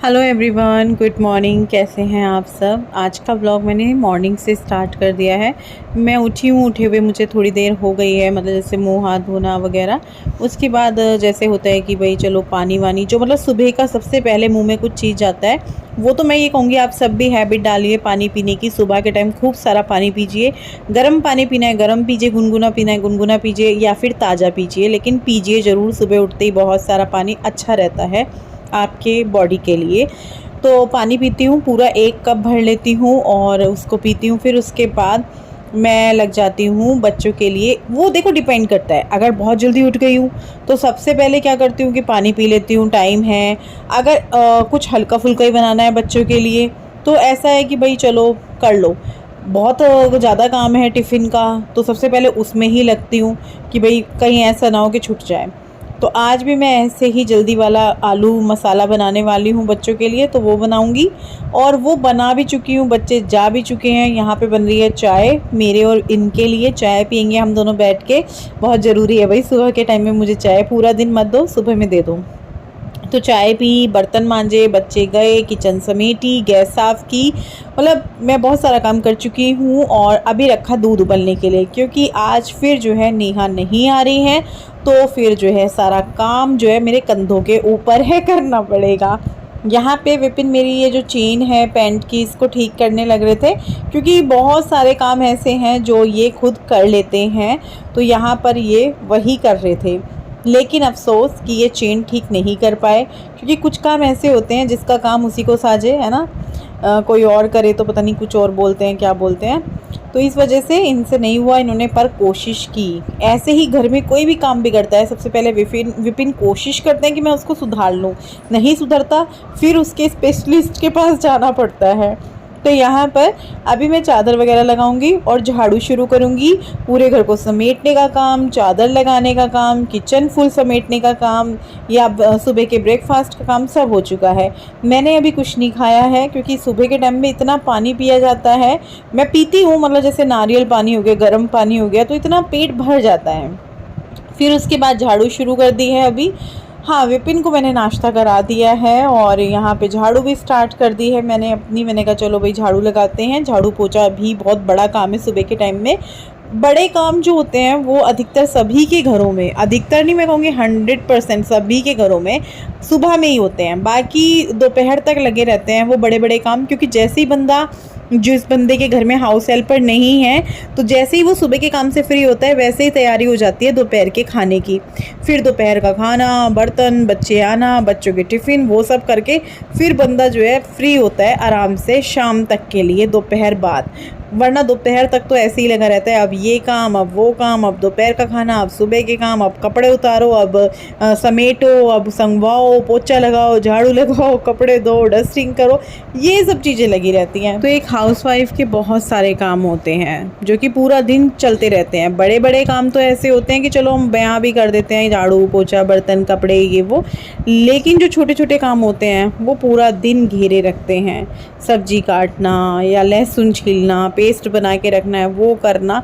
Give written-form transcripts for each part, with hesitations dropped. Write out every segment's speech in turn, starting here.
Hello everyone, good morning. कैसे हैं आप सब। आज का ब्लॉग मैंने मॉर्निंग से स्टार्ट कर दिया है। मैं उठी हूँ, उठे हुए मुझे थोड़ी देर हो गई है, मतलब जैसे मुंह हाथ धोना वगैरह। उसके बाद जैसे होता है कि भाई चलो पानी वानी, जो मतलब सुबह का सबसे पहले मुंह में कुछ चीज़ जाता है, वो तो मैं ये कहूँगी आप सब भी हैबिट डालिए पानी पीने की। सुबह के टाइम खूब सारा पानी पीजिए। गर्म पानी पीना है गर्म पीजिए, गुनगुना पीना है गुनगुना पीजिए, या फिर ताज़ा पीजिए, लेकिन पीजिए ज़रूर। सुबह उठते ही बहुत सारा पानी अच्छा रहता है आपके बॉडी के लिए। तो पानी पीती हूँ, पूरा 1 कप भर लेती हूँ और उसको पीती हूँ। फिर उसके बाद मैं लग जाती हूँ बच्चों के लिए। वो देखो डिपेंड करता है, अगर बहुत जल्दी उठ गई हूँ तो सबसे पहले क्या करती हूँ कि पानी पी लेती हूँ, टाइम है। अगर कुछ हल्का फुल्का ही बनाना है बच्चों के लिए तो ऐसा है कि भाई चलो कर लो। बहुत ज़्यादा काम है टिफ़िन का तो सबसे पहले उसमें ही लगती हूँ कि भाई कहीं ऐसा ना हो कि छूट जाए। तो आज भी मैं ऐसे ही जल्दी वाला आलू मसाला बनाने वाली हूँ बच्चों के लिए, तो वो बनाऊँगी। और वो बना भी चुकी हूँ, बच्चे जा भी चुके हैं। यहाँ पे बन रही है चाय मेरे और इनके लिए। चाय पियेंगे हम दोनों बैठ के। बहुत ज़रूरी है भाई, सुबह के टाइम में मुझे चाय पूरा दिन मत दो, सुबह में दे दो। तो चाय पी, बर्तन मांजे, बच्चे गए, किचन समेटी, गैस साफ़ की। मतलब मैं बहुत सारा काम कर चुकी हूँ और अभी रखा दूध उबलने के लिए, क्योंकि आज फिर जो है नेहा नहीं आ रही हैं। तो फिर जो है सारा काम जो है मेरे कंधों के ऊपर है, करना पड़ेगा। यहाँ पे विपिन मेरी ये जो चेन है पैंट की, इसको ठीक करने लग रहे थे, क्योंकि बहुत सारे काम ऐसे हैं जो ये खुद कर लेते हैं। तो यहाँ पर ये वही कर रहे थे, लेकिन अफ़सोस कि ये चेन ठीक नहीं कर पाए, क्योंकि कुछ काम ऐसे होते हैं जिसका काम उसी को साझे, है ना। कोई और करे तो पता नहीं कुछ और बोलते हैं, क्या बोलते हैं। तो इस वजह से इनसे नहीं हुआ, इन्होंने पर कोशिश की। ऐसे ही घर में कोई भी काम बिगड़ता है, सबसे पहले विपिन विपिन कोशिश करते हैं कि मैं उसको सुधार लूँ। नहीं सुधरता, फिर उसके स्पेशलिस्ट के पास जाना पड़ता है। तो यहाँ पर अभी मैं चादर वगैरह लगाऊंगी और झाड़ू शुरू करूंगी। पूरे घर को समेटने का काम, चादर लगाने का काम, किचन फुल समेटने का काम, या सुबह के ब्रेकफास्ट का काम सब हो चुका है। मैंने अभी कुछ नहीं खाया है, क्योंकि सुबह के टाइम में इतना पानी पिया जाता है। मैं पीती हूँ, मतलब जैसे नारियल पानी हो गया, गर्म पानी हो गया, तो इतना पेट भर जाता है। फिर उसके बाद झाड़ू शुरू कर दी है अभी। हाँ, विपिन को मैंने नाश्ता करा दिया है और यहाँ पे झाड़ू भी स्टार्ट कर दी है मैंने अपनी। मैंने कहा चलो भाई झाड़ू लगाते हैं। झाड़ू पोछा भी बहुत बड़ा काम है सुबह के टाइम में। बड़े काम जो होते हैं वो अधिकतर सभी के घरों में, अधिकतर नहीं मैं कहूँगी 100% सभी के घरों में सुबह में ही होते हैं। बाकी दोपहर तक लगे रहते हैं वो बड़े बड़े काम, क्योंकि जैसे ही बंदा, जिस बंदे के घर में हाउस हेल्पर नहीं है, तो जैसे ही वो सुबह के काम से फ्री होता है वैसे ही तैयारी हो जाती है दोपहर के खाने की। फिर दोपहर का खाना, बर्तन, बच्चे आना, बच्चों के टिफ़िन, वो सब करके फिर बंदा जो है फ्री होता है आराम से शाम तक के लिए, दोपहर बाद। वरना दोपहर तक तो ऐसे ही लगा रहता है, अब ये काम, अब वो काम, अब दोपहर का खाना, अब सुबह के काम, अब कपड़े उतारो, अब समेटो, अब संगवाओ, पोछा लगाओ, झाड़ू लगाओ, कपड़े धो, डस्टिंग करो, ये सब चीज़ें लगी रहती हैं। तो एक हाउसवाइफ के बहुत सारे काम होते हैं जो कि पूरा दिन चलते रहते हैं। बड़े बड़े काम तो ऐसे होते हैं कि चलो हम बयां भी कर देते हैं, झाड़ू पोछा, बर्तन, कपड़े, ये वो। लेकिन जो छोटे छोटे काम होते हैं वो पूरा दिन घेरे रखते हैं। सब्जी काटना या लहसुन छीलना, पेस्ट बना के रखना है, वो करना।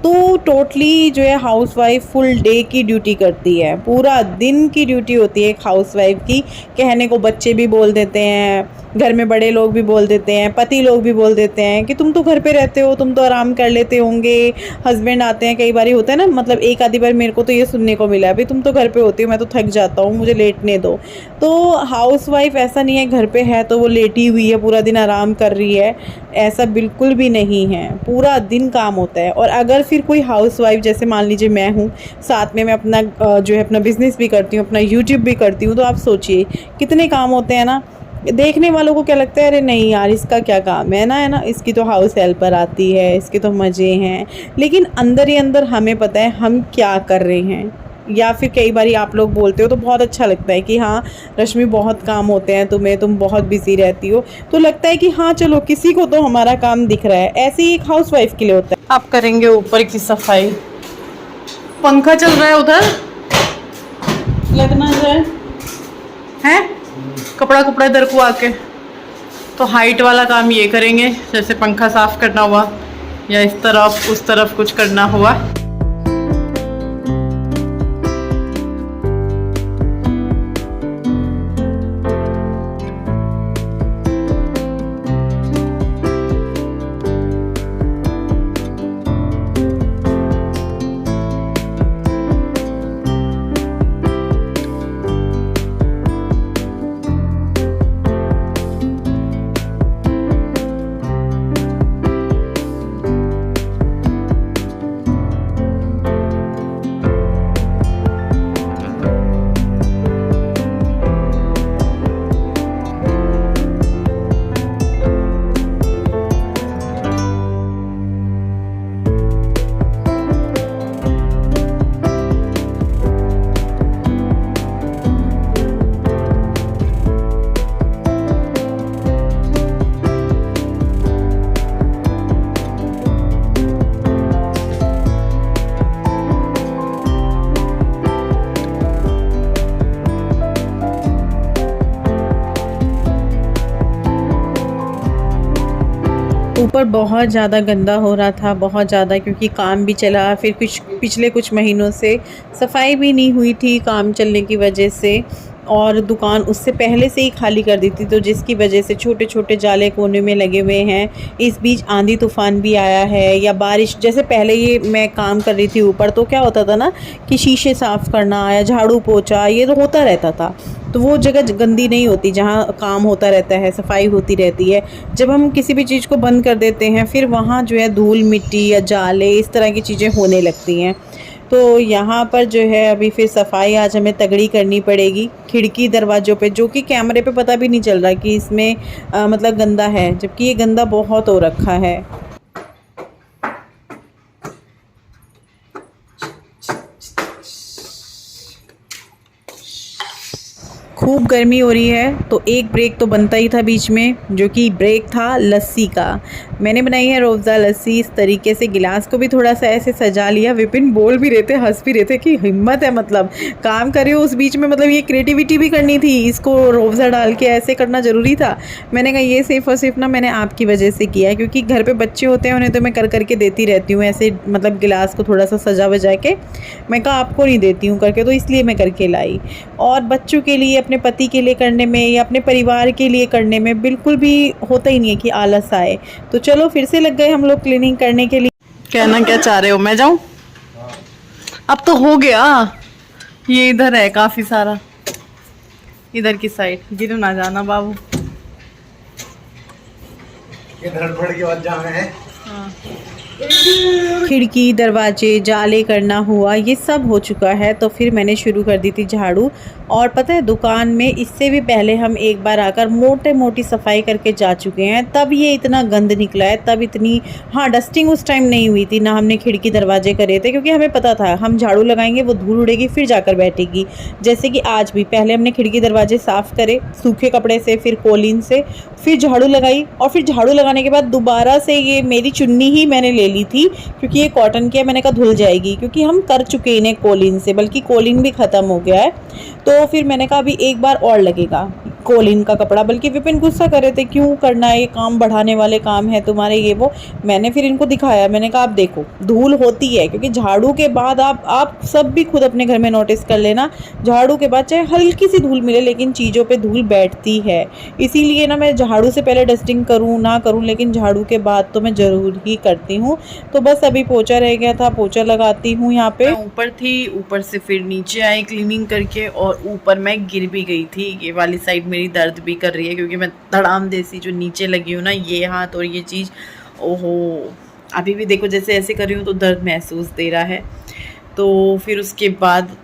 तो टोटली जो है हाउसवाइफ फुल डे की ड्यूटी करती है, पूरा दिन की ड्यूटी होती है एक हाउसवाइफ की। कहने को बच्चे भी बोल देते हैं, घर में बड़े लोग भी बोल देते हैं, पति लोग भी बोल देते हैं कि तुम तो घर पे रहते हो, तुम तो आराम कर लेते होंगे। हस्बैंड आते हैं, कई बार होता है ना, मतलब एक आधी बार मेरे को तो ये सुनने को मिला है, भाई तुम तो घर पे होती हो, मैं तो थक जाता हूँ, मुझे लेटने दो। तो हाउसवाइफ ऐसा नहीं है घर पे है तो वो लेटी हुई है पूरा दिन आराम कर रही है, ऐसा बिल्कुल भी नहीं है। पूरा दिन काम होता है। और अगर फिर कोई हाउसवाइफ, जैसे मान लीजिए मैं हूँ, साथ में मैं अपना जो है अपना बिज़नेस भी करती हूँ, अपना यूट्यूब भी करती हूँ, तो आप सोचिए कितने काम होते हैं ना। देखने वालों को क्या लगता है, अरे नहीं यार इसका क्या काम है ना, इसकी तो हाउस हेल्पर आती है, इसके तो मज़े हैं। लेकिन अंदर ही अंदर हमें पता है हम क्या कर रहे हैं। या फिर कई बार आप लोग बोलते हो तो बहुत अच्छा लगता है कि हाँ रश्मि बहुत काम होते हैं तुम्हें, तुम बहुत बिजी रहती हो, तो लगता है कि हाँ चलो किसी को तो हमारा काम दिख रहा है। ऐसे ही एक हाउसवाइफ के लिए होता है। आप करेंगे ऊपर की सफाई, पंखा चल रहा है उधर, लगना जाए है, कपड़ा कपड़ा इधर को आके। तो हाइट वाला काम ये करेंगे, जैसे पंखा साफ करना हुआ या इस तरफ उस तरफ कुछ करना हुआ। ऊपर बहुत ज़्यादा गंदा हो रहा था, बहुत ज़्यादा, क्योंकि काम भी चला, फिर पिछले कुछ महीनों से सफाई भी नहीं हुई थी काम चलने की वजह से, और दुकान उससे पहले से ही खाली कर दी थी, तो जिसकी वजह से छोटे छोटे जाले कोने में लगे हुए हैं। इस बीच आंधी तूफान भी आया है या बारिश, जैसे पहले ये मैं काम कर रही थी ऊपर, तो क्या होता था ना कि शीशे साफ़ करना या झाड़ू पोछा ये तो होता रहता था, तो वो जगह गंदी नहीं होती जहाँ काम होता रहता है, सफाई होती रहती है। जब हम किसी भी चीज़ को बंद कर देते हैं फिर वहाँ जो है धूल मिट्टी या जाले इस तरह की चीज़ें होने लगती हैं। तो यहाँ पर जो है अभी फिर सफाई आज हमें तगड़ी करनी पड़ेगी खिड़की दरवाज़ों पे, जो कि कैमरे पे पता भी नहीं चल रहा कि इसमें मतलब गंदा है, जबकि ये गंदा बहुत हो रखा है। खूब गर्मी हो रही है तो एक ब्रेक तो बनता ही था बीच में, जो कि ब्रेक था लस्सी का। मैंने बनाई है रोज़ा लस्सी इस तरीके से, गिलास को भी थोड़ा सा ऐसे सजा लिया। विपिन बोल भी रहे थे, हंस भी रहे थे कि हिम्मत है, मतलब काम कर रही हो उस बीच में, मतलब ये क्रिएटिविटी भी करनी थी, इसको रोज़ा डाल के ऐसे करना ज़रूरी था। मैंने कहा ये सिर्फ और सिर्फ ना मैंने आपकी वजह से किया है, क्योंकि घर पर बच्चे होते हैं उन्हें तो मैं कर करके देती रहती हूँ ऐसे, मतलब गिलास को थोड़ा सा सजा वजा के। मैं कहा आपको नहीं देती हूँ करके, तो इसलिए मैं करके लाई। और बच्चों के लिए, अपने पति के लिए करने में या अपने परिवार के लिए करने में बिल्कुल भी होता ही नहीं है कि आलस आए। तो चलो फिर से लग गए हम लोग क्लीनिंग करने के लिए। कहना क्या चाह रहे हो, मैं जाऊं? अब तो हो गया, ये इधर है काफी सारा, इधर की साइड गिर ना जाना बाबू, इधर पड़ के बाद जाना है। हाँ। खिड़की दरवाजे जाले करना हुआ, ये सब हो चुका है। तो फिर मैंने शुरू कर दी थी झाड़ू। और पता है दुकान में इससे भी पहले हम एक बार आकर मोटे मोटी सफाई करके जा चुके हैं, तब ये इतना गंद निकला है, तब इतनी, हाँ डस्टिंग उस टाइम नहीं हुई थी ना, हमने खिड़की दरवाजे करे थे, क्योंकि हमें पता था हम झाड़ू लगाएंगे वो धूल उड़ेगी फिर जाकर बैठेगी। जैसे कि आज भी पहले हमने खिड़की दरवाजे साफ़ करे सूखे कपड़े से, फिर कोलिन से, फिर झाड़ू लगाई, और फिर झाड़ू लगाने के बाद दोबारा से ये मेरी चुन्नी ही मैंने ले ली थी, क्योंकि ये कॉटन की है, मैंने कहा धुल जाएगी, क्योंकि हम कर चुके इन्हें कोलिन से, बल्कि कोलिन भी ख़त्म हो गया है। तो फिर मैंने कहा अभी एक बार और लगेगा कोलिन का कपड़ा, बल्कि विपिन गुस्सा कर रहे थे क्यों करना है, ये काम बढ़ाने वाले काम है तुम्हारे ये वो। मैंने फिर इनको दिखाया, मैंने कहा आप देखो धूल होती है, क्योंकि झाड़ू के बाद आप सब भी खुद अपने घर में नोटिस कर लेना, झाड़ू के बाद चाहे हल्की सी धूल मिले लेकिन चीज़ों पे धूल बैठती है। इसीलिए ना मैं झाड़ू से पहले डस्टिंग करूँ ना करूँ, लेकिन झाड़ू के बाद तो मैं ज़रूर ही करती हूँ। तो बस अभी पोछा रह गया था, पोछा लगाती हूँ। यहाँ पे ऊपर थी, ऊपर से फिर नीचे आई क्लीनिंग करके, और ऊपर मैं गिर भी गई थी। ये वाली साइड मेरी दर्द भी कर रही है, क्योंकि मैं धड़ाम देसी जो नीचे लगी हूँ ना, ये हाथ और ये चीज़, ओहो अभी भी देखो जैसे ऐसे कर रही हूँ तो दर्द महसूस दे रहा है। तो फिर उसके बाद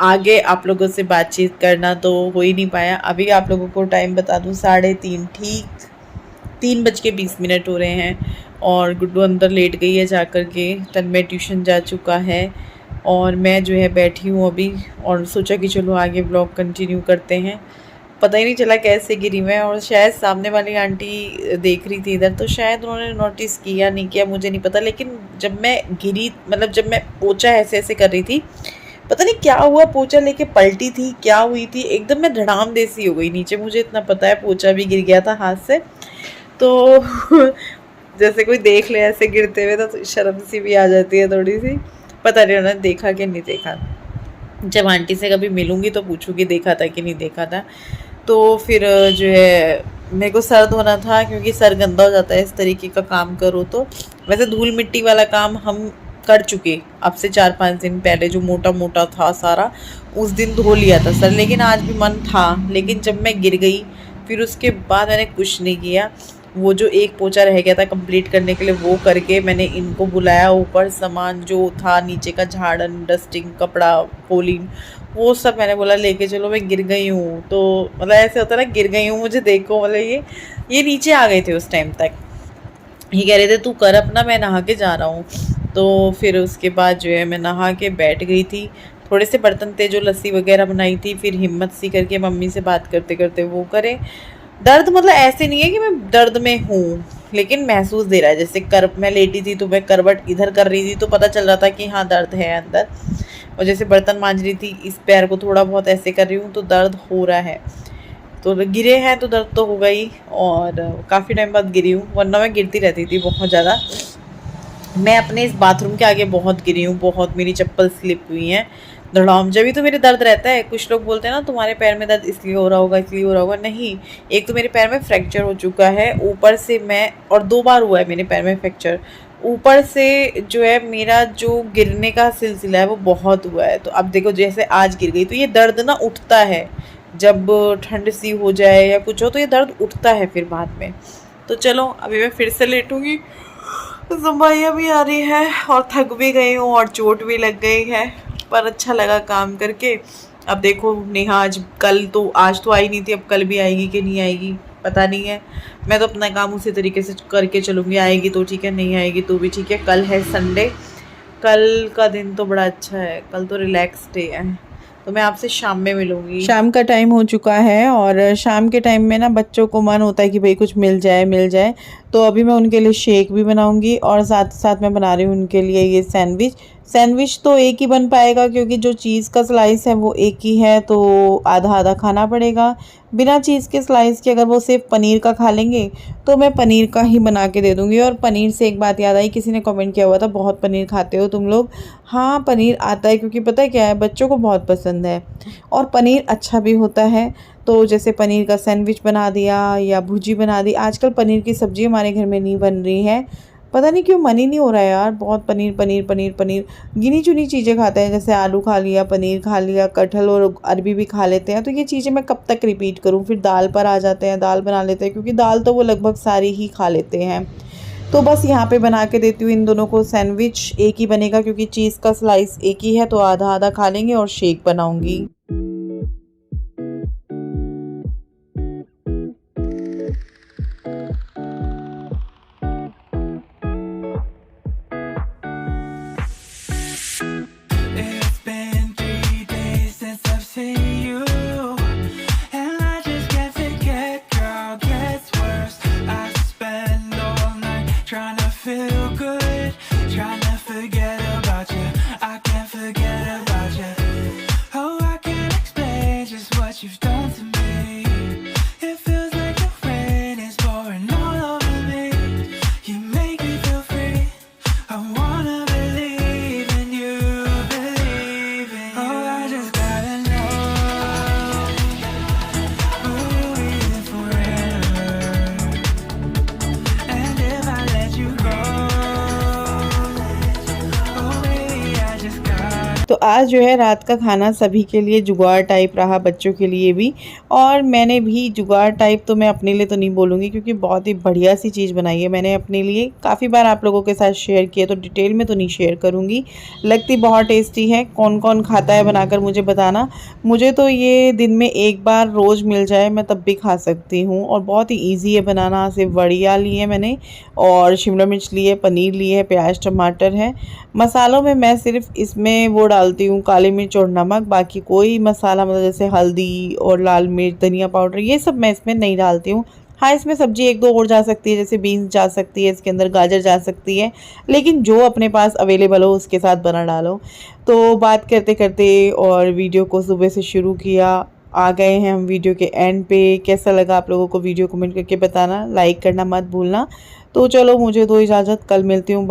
आगे आप लोगों से बातचीत करना तो हो ही नहीं पाया। अभी आप लोगों को टाइम बता दूँ 3:30, ठीक 3:20 हो रहे हैं, और गुड्डू अंदर लेट गई है जा कर के, तन्मय ट्यूशन जा चुका है, और मैं जो है बैठी हूँ अभी, और सोचा कि चलो आगे ब्लॉग कंटिन्यू करते हैं। पता ही नहीं चला कैसे गिरी मैं, और शायद सामने वाली आंटी देख रही थी इधर, तो शायद उन्होंने नोटिस किया नहीं किया मुझे नहीं पता, लेकिन जब मैं गिरी, मतलब जब मैं पोछा ऐसे ऐसे कर रही थी, पता नहीं क्या हुआ, पोछा लेके पलटी थी, क्या हुई थी, एकदम मैं धड़ाम देसी हो गई नीचे। मुझे इतना पता है पोछा भी गिर गया था हाथ से, तो जैसे कोई देख ले ऐसे गिरते हुए तो शर्म सी भी आ जाती है थोड़ी सी। पता नहीं उन्होंने देखा कि नहीं देखा, जब आंटी से कभी मिलूंगी तो पूछूंगी देखा था कि नहीं देखा था। तो फिर जो है मेरे को सर धोना था, क्योंकि सर गंदा हो जाता है इस तरीके का काम करो तो। वैसे धूल मिट्टी वाला काम हम कर चुके अब से 4-5 दिन पहले, जो मोटा मोटा था सारा उस दिन धो लिया था सर, लेकिन आज भी मन था। लेकिन जब मैं गिर गई फिर उसके बाद मैंने कुछ नहीं किया। वो जो एक पोछा रह गया था कंप्लीट करने के लिए वो करके मैंने इनको बुलाया, ऊपर सामान जो था नीचे का, झाड़न, डस्टिंग, कपड़ा, कोलिन, वो सब मैंने बोला लेके चलो, मैं गिर गई हूँ। तो मतलब ऐसे होता है ना, गिर गई हूँ मुझे देखो, मतलब ये नीचे आ गए थे उस टाइम तक। ये कह रहे थे तू कर अपना, मैं नहा के जा रहा हूँ। तो फिर उसके बाद जो है मैं नहा के बैठ गई थी। थोड़े से बर्तन थे जो लस्सी वगैरह बनाई थी, फिर हिम्मत सी करके मम्मी से बात करते करते वो करे। दर्द मतलब ऐसे नहीं है कि मैं दर्द में हूँ, लेकिन महसूस दे रहा है, जैसे मैं लेटी थी तो मैं करवट इधर कर रही थी तो पता चल रहा था कि हाँ दर्द है अंदर। और जैसे बर्तन मांज रही थी, इस पैर को थोड़ा बहुत ऐसे कर रही हूँ तो दर्द हो रहा है। तो गिरे हैं तो दर्द तो होगा ही, और काफ़ी टाइम बाद गिरी हूँ, वरना मैं गिरती रहती थी बहुत ज़्यादा। मैं अपने इस बाथरूम के आगे बहुत गिरी हूँ, बहुत मेरी चप्पल स्लिप हुई हैं धड़ाम। जब भी तो मेरे दर्द रहता है। कुछ लोग बोलते हैं ना तुम्हारे पैर में दर्द इसलिए हो रहा होगा, इसलिए हो रहा होगा। नहीं, एक तो मेरे पैर में फ्रैक्चर हो चुका है, ऊपर से मैं, और 2 बार हुआ है मेरे पैर में फ्रैक्चर। ऊपर से जो है मेरा जो गिरने का सिलसिला है वो बहुत हुआ है। तो अब देखो जैसे आज गिर गई तो ये दर्द ना उठता है, जब ठंड सी हो जाए या कुछ हो तो ये दर्द उठता है फिर बाद में। तो चलो अभी मैं फिर से लेटूंगी, ज़ुबाइयाँ भी आ रही है और थक भी गई हूँ और चोट भी लग गई है, पर अच्छा लगा काम करके। अब देखो नेहा आज आज तो आई नहीं थी, अब कल भी आएगी कि नहीं आएगी पता नहीं है। मैं तो अपना काम उसी तरीके से करके चलूँगी, आएगी तो ठीक है, नहीं आएगी तो भी ठीक है। कल है संडे, कल का दिन तो बड़ा अच्छा है, कल तो रिलैक्स डे है। तो मैं आपसे शाम में मिलूंगी। शाम का टाइम हो चुका है और शाम के टाइम में ना बच्चों को मन होता है कि भाई कुछ मिल जाए। तो अभी मैं उनके लिए शेक भी बनाऊंगी और साथ साथ मैं बना रही हूँ उनके लिए ये सैंडविच तो एक ही बन पाएगा क्योंकि जो चीज़ का स्लाइस है वो एक ही है, तो आधा आधा खाना पड़ेगा। बिना चीज़ के स्लाइस के अगर वो सिर्फ पनीर का खा लेंगे तो मैं पनीर का ही बना के दे दूँगी। और पनीर से एक बात याद आई, किसी ने कमेंट किया हुआ था बहुत पनीर खाते हो तुम लोग। हाँ, पनीर आता है क्योंकि पता है क्या है, बच्चों को बहुत पसंद है और पनीर अच्छा भी होता है। तो जैसे पनीर का सैंडविच बना दिया या भुजी बना दी। आजकल पनीर की सब्ज़ी हमारे घर में नहीं बन रही है, पता नहीं क्यों, मन ही नहीं हो रहा है यार। बहुत पनीर पनीर पनीर पनीर, गिनी चुनी चीज़ें खाते हैं, जैसे आलू खा लिया, पनीर खा लिया, कटहल और अरबी भी खा लेते हैं। तो ये चीज़ें मैं कब तक रिपीट करूँ। फिर दाल पर आ जाते हैं, दाल बना लेते हैं क्योंकि दाल तो वो लगभग सारी ही खा लेते हैं। तो बस यहाँ पे बना के देती हूँ इन दोनों को सैंडविच। एक ही बनेगा क्योंकि चीज़ का स्लाइस एक ही है, तो आधा आधा खा लेंगे। और शेक बनाऊँगी। It's been 3 days since I've seen you, and I just can't forget, girl, gets worse. I spend all night trying to feel good, trying to forget about you. I can't forget about you. Oh, I can't explain just what you've done to me. It feels like the rain is pouring all over me. You make me feel free. I wanna believe in you, believe in you. Oh, I just gotta know, will we live forever? And if I let you go, oh baby, I just gotta. तो आज जो है रात का खाना सभी के लिए जुगाड़ टाइप रहा, बच्चों के लिए भी। और मैंने भी जुगाड़ टाइप, तो मैं अपने लिए तो नहीं बोलूँगी क्योंकि बहुत ही बढ़िया सी चीज़ बनाई है मैंने अपने लिए। काफ़ी बार आप लोगों के साथ शेयर किए, तो डिटेल में तो नहीं शेयर करूँगी। लगती बहुत टेस्टी है, कौन कौन खाता है बनाकर मुझे बताना। मुझे तो ये दिन में एक बार रोज़ मिल जाए मैं तब भी खा सकती हूँ, और बहुत ही ईजी है बनाना। सिर्फ वड़िया लिए मैंने और शिमला मिर्च लिए, पनीर लिए है, प्याज टमाटर है। मसालों में मैं सिर्फ इसमें वो डालती हूँ काली मिर्च और नमक, बाकी कोई मसाला मतलब जैसे हल्दी और लाल मिर्च, धनिया पाउडर, ये सब मैं इसमें नहीं डालती हूँ। हाँ, इसमें सब्जी एक दो और जा सकती है, जैसे बीन्स जा सकती है, इसके अंदर गाजर जा सकती है, लेकिन जो अपने पास अवेलेबल हो उसके साथ बना डालो। तो बात करते करते और वीडियो को सुबह से शुरू किया, आ गए हैं हम वीडियो के एंड पे। कैसा लगा आप लोगों को वीडियो, कमेंट करके बताना, लाइक करना मत भूलना। तो चलो मुझे दो इजाज़त, कल मिलती हूँ।